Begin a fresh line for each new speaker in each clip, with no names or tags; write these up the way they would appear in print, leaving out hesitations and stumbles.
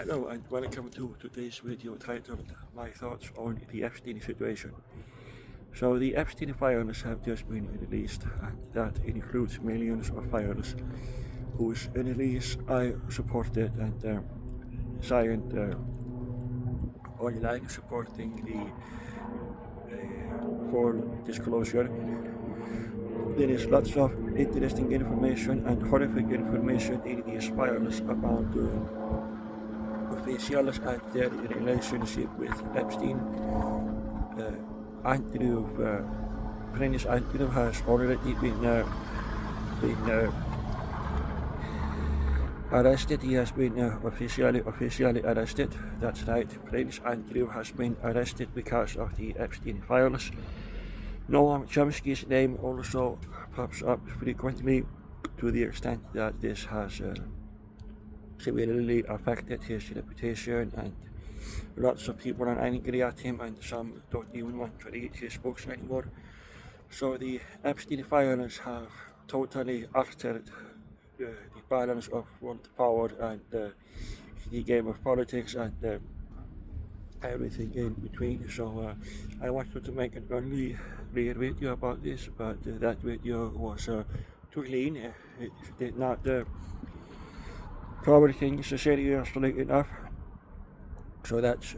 Hello and welcome to today's video titled My Thoughts on the Epstein Situation. So the Epstein files have just been released, and that includes millions of files whose release I supported and signed online supporting the full disclosure. There is lots of interesting information and horrific information in these files about officials and their relationship with Epstein. Prince Andrew has already been arrested. He has been officially arrested. That's right. Prince Andrew has been arrested because of the Epstein files. Noam Chomsky's name also pops up frequently, to the extent that this has severely affected his reputation, and lots of people are angry at him, and some don't even want to read his books anymore. So the Epstein files have totally altered the balance of world power and the game of politics and everything in between. So I wanted to make an early video about this, but that video was too lean. It did not cover things seriously enough. So that's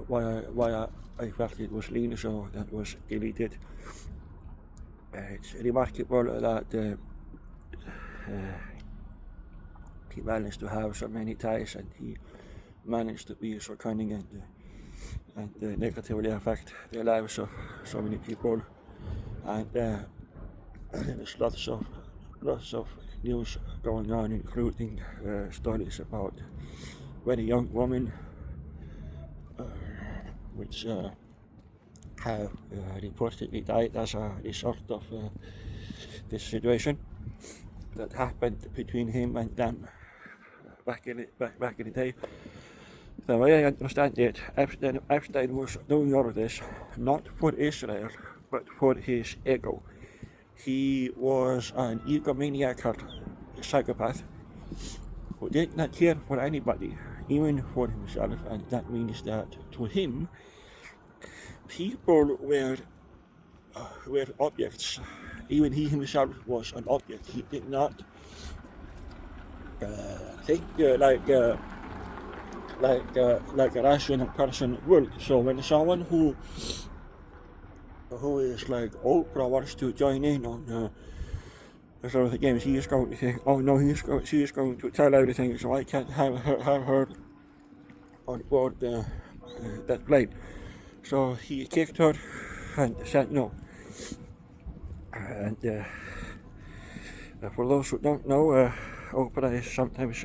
why I felt it was lean, so that was deleted. It's remarkable that he managed to have so many ties, and he managed to be so cunning and negatively affect the lives of so many people. And there's lots of news going on, including stories about very young women which have reportedly died as a result of this situation that happened between him and them back in the day. The way I understand it, Epstein was doing all of this not for Israel, but for his ego. He was an egomaniacal psychopath who did not care for anybody, even for himself, and that means that to him, people were objects. Even he himself was an object. He did not think like a rational person would. So when someone who is like Oprah wants to join in on sort of the games, he is going to think, oh no, she is going to tell everything, so I can't have her on board that plane. So he kicked her and said no. And for those who don't know, Oprah is sometimes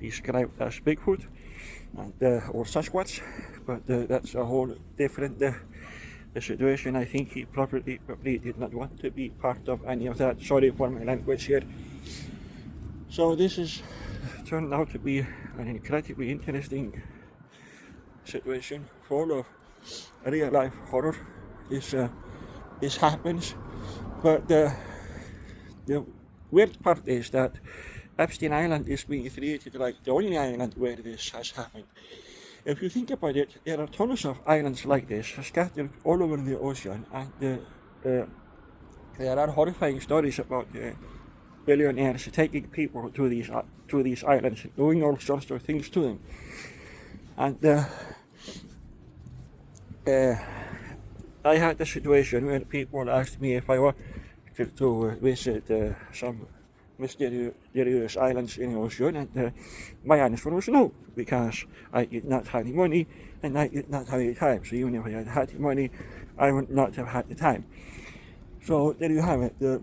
described as Bigfoot and or Sasquatch, but that's a whole different situation. I think he probably did not want to be part of any of that. Sorry for my language here. So this is turned out to be an incredibly interesting situation, full of real life horror. This happens, but the weird part is that Epstein Island is being treated like the only island where this has happened. If you think about it, there are tons of islands like this scattered all over the ocean, and there are horrifying stories about billionaires taking people to these islands, doing all sorts of things to them. And I had a situation where people asked me if I wanted to visit some mysterious islands in the ocean, and my answer was no, because I did not have the money and I did not have the time. So even if I had had the money, I would not have had the time. So there you have it. The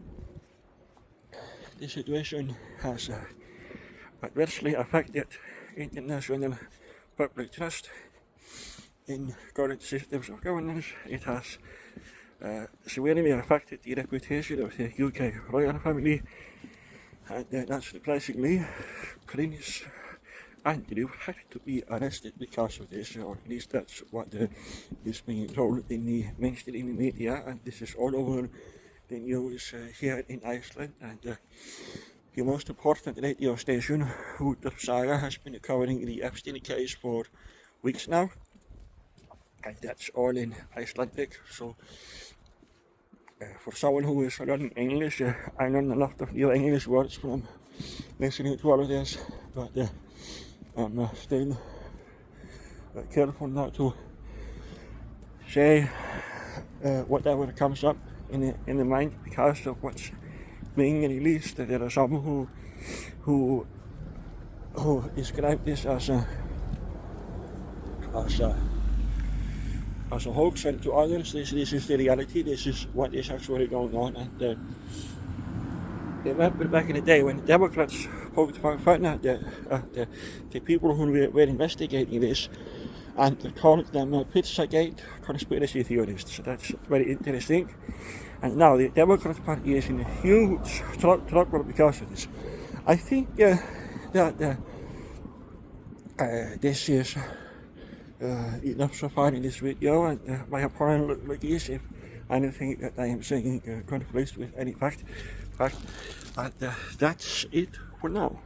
situation has adversely affected international public trust in current systems of governance. It has severely affected the reputation of the UK royal family, and not surprisingly, Prince Andrew had to be arrested because of this, or at least that's what is being told in the mainstream media, and this is all over the news here in Iceland, and the most important radio station, who the saga has been covering the Epstein case for weeks now, and that's all in Icelandic. So for someone who is learning English, I learned a lot of new English words from listening to all of this, but I'm still careful not to say whatever comes up in the mind because of what's being released. There are some who describe this as a hoax, and to others this is the reality. This is what is actually going on. And remember back in the day when the Democrats found out that the people who were investigating this, and they called them Pizzagate conspiracy theorists. So that's very interesting. And now the Democrat Party is in a huge trouble because of this. I think that this is enough so far in this video, and my apologies if anything that I am saying conflicts with any fact, and that's it for now.